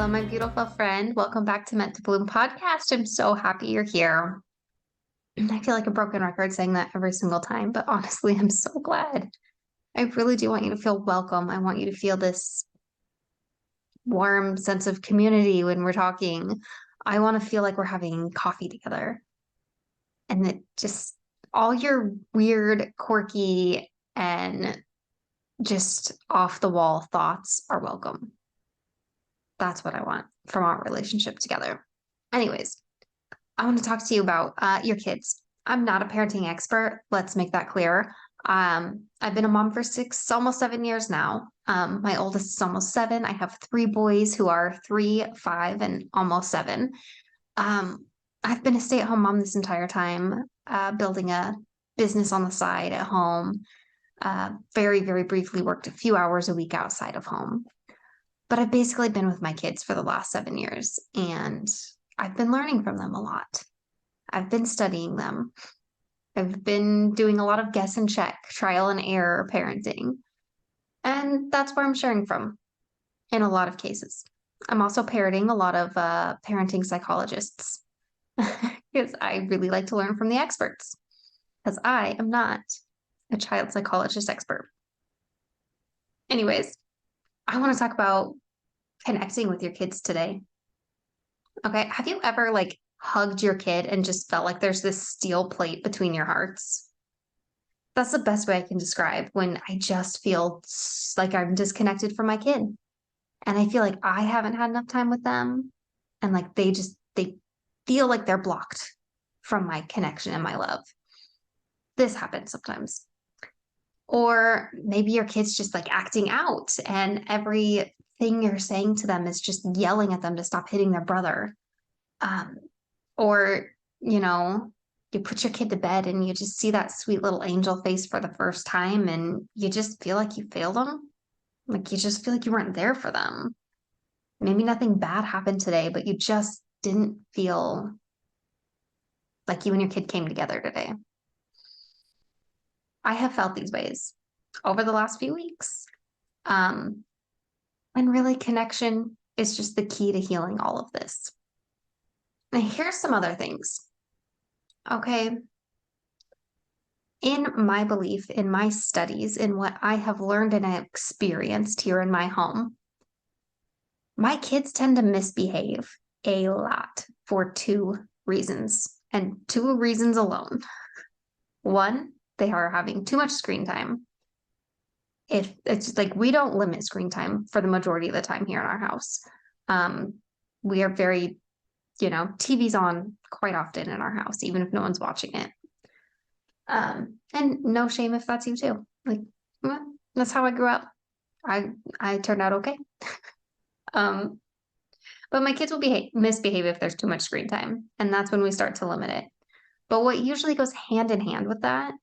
Hello, my beautiful friend. Welcome back to Meant to Bloom podcast. I'm so happy you're here. I feel like a broken record saying that every single time, but honestly, I'm so glad. I really do want you to feel welcome. I want you to feel this warm sense of community when we're talking. I want to feel like we're having coffee together and that just all your weird, quirky, and just off the wall thoughts are welcome. That's what I want from our relationship together. Anyways, I want to talk to you about your kids. I'm not a parenting expert. Let's make that clear. I've been a mom for almost 7 years now. My oldest is almost 7. I have 3 boys who are 3, 5, and almost 7. Um, I've been a stay-at-home mom this entire time, building a business on the side at home. Very, very briefly worked a few hours a week outside of home. But I've basically been with my kids for the last 7 years, and I've been learning from them a lot. I've been studying them. I've been doing a lot of guess and check, trial and error parenting. And that's where I'm sharing from in a lot of cases. I'm also parroting a lot of parenting psychologists because I really like to learn from the experts because I am not a child psychologist expert. Anyways, I want to talk about connecting with your kids today. Okay. Have you ever hugged your kid and just felt like there's this steel plate between your hearts? That's the best way I can describe when I just feel like I'm disconnected from my kid. And I feel like I haven't had enough time with them. And they feel like they're blocked from my connection and my love. This happens sometimes. Or maybe your kid's just acting out and everything you're saying to them is just yelling at them to stop hitting their brother. Or, you put your kid to bed and you just see that sweet little angel face for the first time and you just feel like you failed them. Like you just feel like you weren't there for them. Maybe nothing bad happened today, but you just didn't feel like you and your kid came together today. I have felt these ways over the last few weeks. And really, connection is just the key to healing all of this. And here's some other things. Okay. In my belief, in my studies, in what I have learned and experienced here in my home, my kids tend to misbehave a lot for 2 reasons, and 2 reasons alone. One, they are having too much screen time. If it's we don't limit screen time for the majority of the time here in our house. We are very, TV's on quite often in our house, even if no one's watching it. And no shame if that's you too. Well, that's how I grew up. I turned out okay. But my kids will misbehave if there's too much screen time, and that's when we start to limit it. But what usually goes hand in hand with that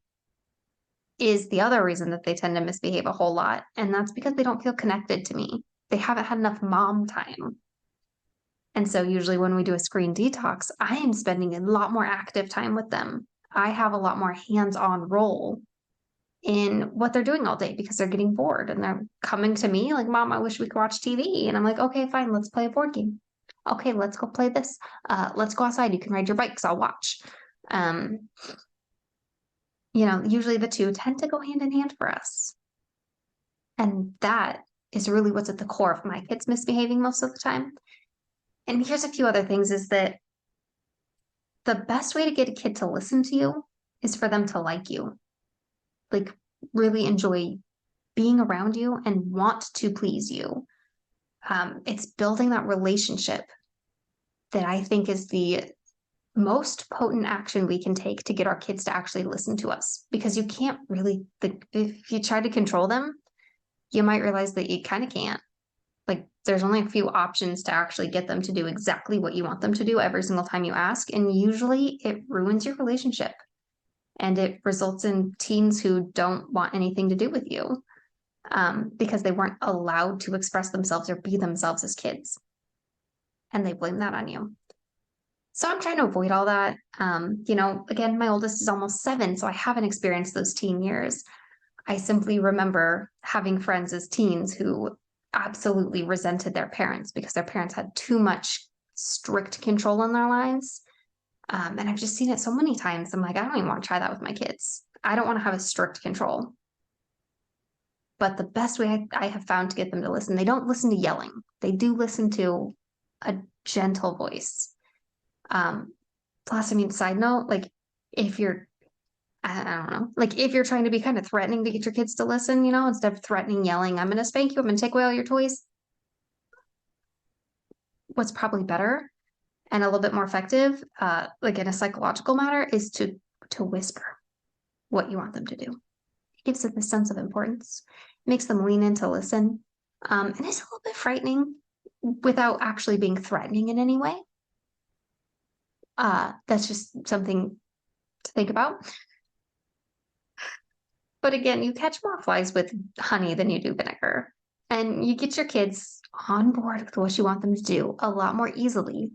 is the other reason that they tend to misbehave a whole lot, and that's because they don't feel connected to me. They haven't had enough mom time. And so usually when we do a screen detox, I am spending a lot more active time with them. I have a lot more hands-on role in what they're doing all day because they're getting bored and they're coming to me like, Mom, I wish we could watch TV. And I'm like, okay, fine, let's play a board game. Okay, let's go play this. Let's go outside. You can ride your bikes. I'll watch. Usually the 2 tend to go hand in hand for us. And that is really what's at the core of my kids misbehaving most of the time. And here's a few other things is that the best way to get a kid to listen to you is for them to like you. Really enjoy being around you and want to please you. It's building that relationship that I think is the most potent action we can take to get our kids to actually listen to us. Because you can't really, if you try to control them, you might realize that you kind of can't. There's only a few options to actually get them to do exactly what you want them to do every single time you ask. And usually it ruins your relationship. And it results in teens who don't want anything to do with you because they weren't allowed to express themselves or be themselves as kids. And they blame that on you. So I'm trying to avoid all that. Again, my oldest is almost 7, so I haven't experienced those teen years. I simply remember having friends as teens who absolutely resented their parents because their parents had too much strict control in their lives. And I've just seen it so many times. I'm like, I don't even want to try that with my kids. I don't want to have a strict control. But the best way I have found to get them to listen, they don't listen to yelling. They do listen to a gentle voice. Plus, I mean, side note, like if you're, I don't know, like if you're trying to be kind of threatening to get your kids to listen, instead of threatening, yelling, I'm going to spank you, I'm going to take away all your toys. What's probably better and a little bit more effective, like in a psychological matter, is to whisper what you want them to do. It gives them a sense of importance, makes them lean in to listen, and it's a little bit frightening without actually being threatening in any way. That's just something to think about. But again, you catch more flies with honey than you do vinegar. And you get your kids on board with what you want them to do a lot more easily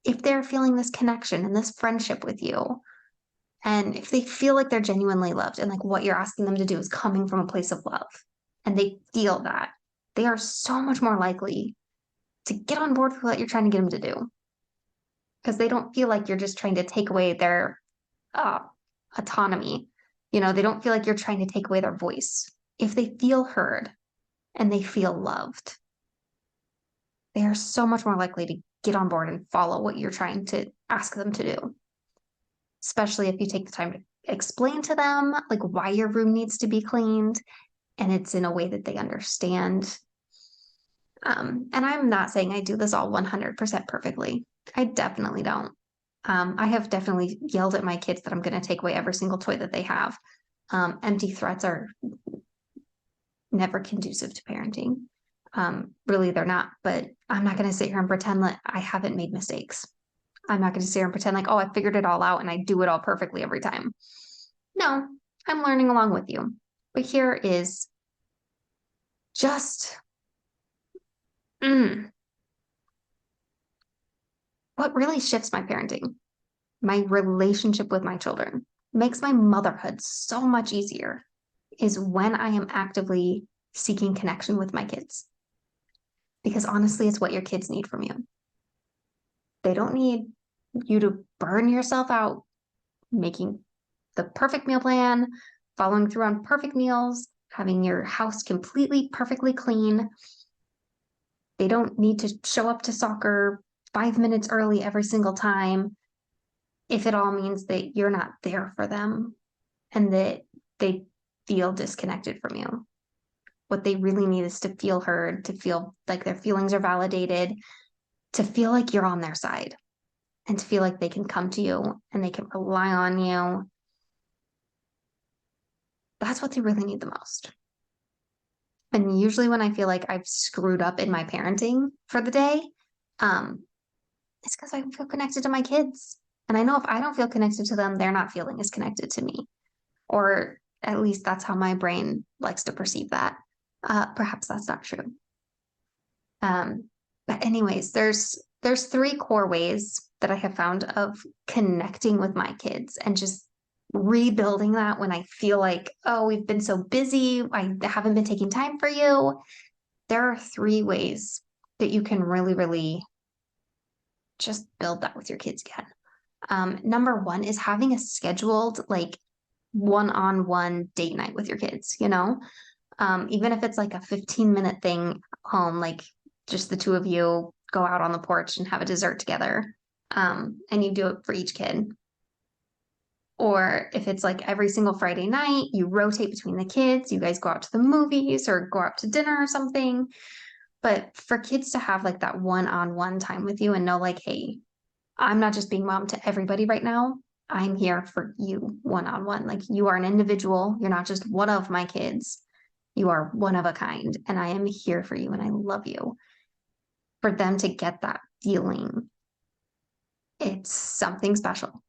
if they're feeling this connection and this friendship with you. And if they feel like they're genuinely loved and like what you're asking them to do is coming from a place of love and they feel that, they are so much more likely to get on board with what you're trying to get them to do because they don't feel like you're just trying to take away their uh, autonomy. They don't feel like you're trying to take away their voice. If they feel heard and they feel loved, they are so much more likely to get on board and follow what you're trying to ask them to do. Especially if you take the time to explain to them like why your room needs to be cleaned and it's in a way that they understand. And I'm not saying I do this all 100% perfectly. I definitely don't. I have definitely yelled at my kids that I'm going to take away every single toy that they have. Empty threats are never conducive to parenting. Really, they're not. But I'm not going to sit here and pretend that I haven't made mistakes. I'm not going to sit here and pretend like, oh, I figured it all out and I do it all perfectly every time. No, I'm learning along with you. But here is just what really shifts my parenting, my relationship with my children, makes my motherhood so much easier is when I am actively seeking connection with my kids. Because honestly, it's what your kids need from you. They don't need you to burn yourself out making the perfect meal plan, following through on perfect meals, having your house completely, perfectly clean. They don't need to show up to soccer 5 minutes early every single time if it all means that you're not there for them and that they feel disconnected from you. What they really need is to feel heard, to feel like their feelings are validated, to feel like you're on their side, and to feel like they can come to you and they can rely on you. That's what they really need the most. And usually when I feel like I've screwed up in my parenting for the day, it's because I feel connected to my kids. And I know if I don't feel connected to them, they're not feeling as connected to me. Or at least that's how my brain likes to perceive that. Perhaps that's not true. But anyways, there's three core ways that I have found of connecting with my kids and just rebuilding that when I feel like, oh, we've been so busy, I haven't been taking time for you. There are three ways that you can really, really just build that with your kids again. Number one is having a scheduled like one-on-one date night with your kids, even if it's like a 15-minute thing home, like just the two of you go out on the porch and have a dessert together. And you do it for each kid. Or if it's like every single Friday night, you rotate between the kids, you guys go out to the movies or go out to dinner or something. But for kids to have like that one-on-one time with you and know like, hey, I'm not just being mom to everybody right now. I'm here for you one-on-one. Like you are an individual. You're not just one of my kids. You are one of a kind. And I am here for you and I love you. For them to get that feeling, it's something special.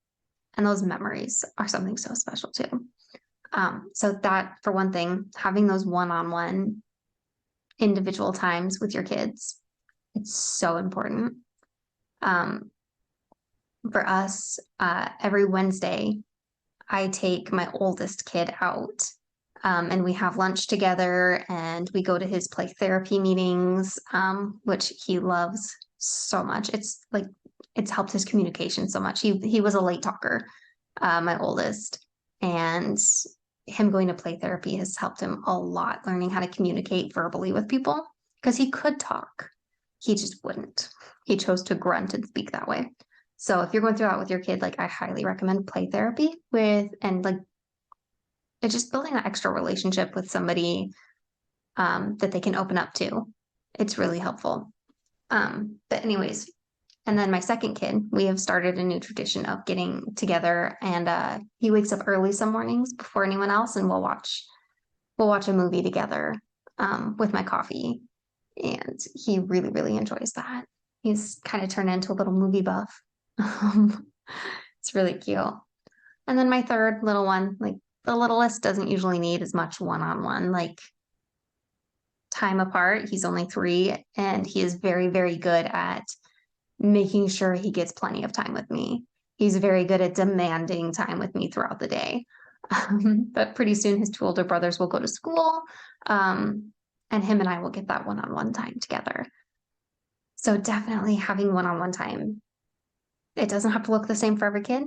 And those memories are something so special too. So that, for one thing, having those one-on-one individual times with your kids, it's so important. For us, every Wednesday, I take my oldest kid out And we have lunch together and we go to his play therapy meetings, which he loves so much. It's helped his communication so much. He was a late talker, my oldest, and him going to play therapy has helped him a lot, learning how to communicate verbally with people because he could talk. He just wouldn't. He chose to grunt and speak that way. So if you're going through that with your kid, like I highly recommend play therapy and like it's just building that extra relationship with somebody that they can open up to. It's really helpful. But anyways, and then my second kid, we have started a new tradition of getting together, and he wakes up early some mornings before anyone else, and we'll watch a movie together with my coffee, and he really really enjoys that. He's kind of turned into a little movie buff. It's really cute. And then my third little one, like the littlest, doesn't usually need as much one-on-one like time apart. He's only 3, and he is very very good at making sure he gets plenty of time with me. He's very good at demanding time with me throughout the day. But pretty soon his 2 older brothers will go to school, and him and I will get that one-on-one time together. So definitely having one-on-one time. It doesn't have to look the same for every kid,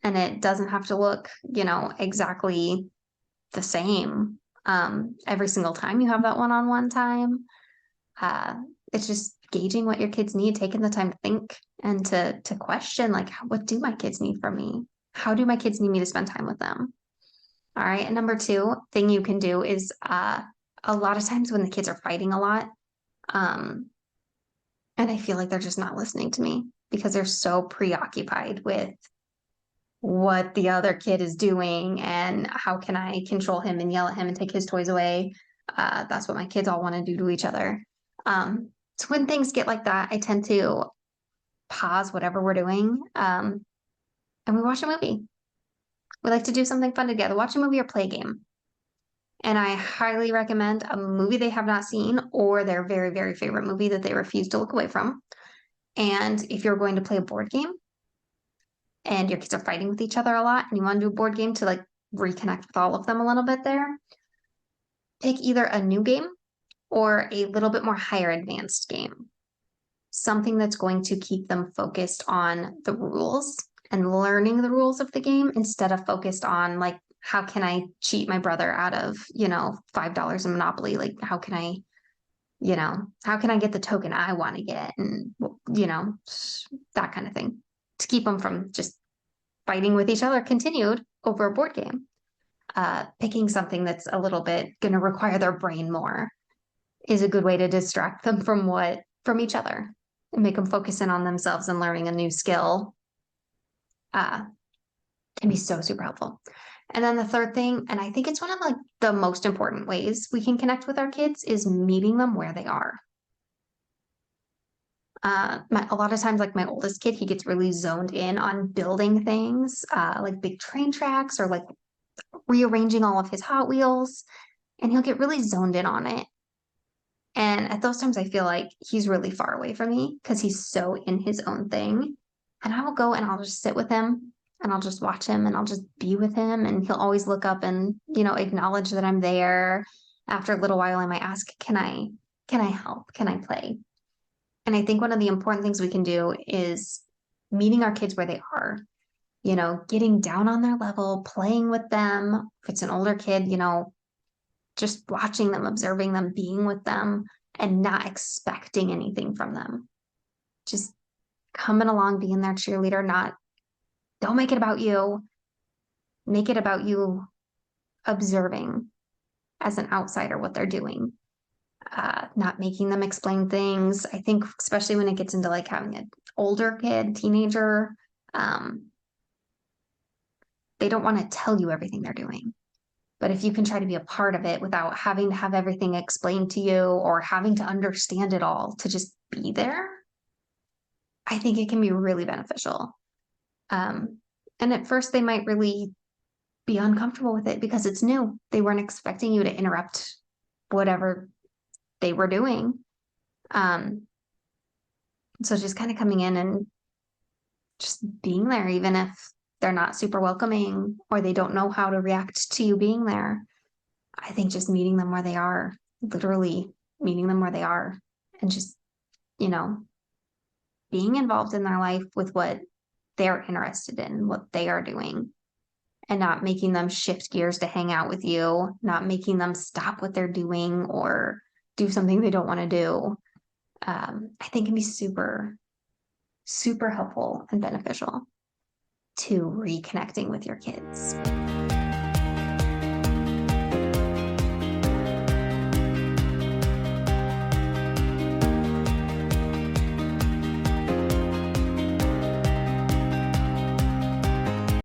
and it doesn't have to look, exactly the same every single time you have that one-on-one time. It's just gauging what your kids need, taking the time to think and to question, like, what do my kids need from me? How do my kids need me to spend time with them? All right. And number 2 thing you can do is a lot of times when the kids are fighting a lot, um, and I feel like they're just not listening to me because they're so preoccupied with what the other kid is doing and how can I control him and yell at him and take his toys away. That's what my kids all want to do to each other. So when things get like that, I tend to pause whatever we're doing, and we watch a movie. We like to do something fun together, watch a movie or play a game. And I highly recommend a movie they have not seen or their very, very favorite movie that they refuse to look away from. And if you're going to play a board game and your kids are fighting with each other a lot and you want to do a board game to like reconnect with all of them a little bit there, pick either a new game or a little bit more higher advanced game. Something that's going to keep them focused on the rules and learning the rules of the game instead of focused on like, how can I cheat my brother out of, $5 in Monopoly? Like, how can I get the token I want to get? And, that kind of thing to keep them from just fighting with each other continued over a board game. Picking something that's a little bit going to require their brain more is a good way to distract them from each other and make them focus in on themselves and learning a new skill. Can be so super helpful. And then the third thing, and I think it's one of like the most important ways we can connect with our kids, is meeting them where they are. A lot of times, like my oldest kid, he gets really zoned in on building things, like big train tracks or like rearranging all of his Hot Wheels, and he'll get really zoned in on it. And at those times, I feel like he's really far away from me because he's so in his own thing. And I will go and I'll just sit with him and I'll just watch him and I'll just be with him. And he'll always look up and, acknowledge that I'm there. After a little while, I might ask, can I help? Can I play? And I think one of the important things we can do is meeting our kids where they are, getting down on their level, playing with them. If it's an older kid, just watching them, observing them, being with them, and not expecting anything from them. Just coming along, being their cheerleader, don't make it about you. Make it about you observing as an outsider what they're doing. Not making them explain things. I think especially when it gets into like having an older kid, teenager, they don't want to tell you everything they're doing. But if you can try to be a part of it without having to have everything explained to you or having to understand it all, to just be there, I think it can be really beneficial. And at first they might really be uncomfortable with it because it's new. They weren't expecting you to interrupt whatever they were doing. So just kind of coming in and just being there, even if they're not super welcoming or they don't know how to react to you being there. I think just meeting them where they are, literally meeting them where they are, and just, you know, being involved in their life with what they're interested in, what they are doing, and not making them shift gears to hang out with you, not making them stop what they're doing or do something they don't want to do. I think can be super, super helpful and beneficial to reconnecting with your kids.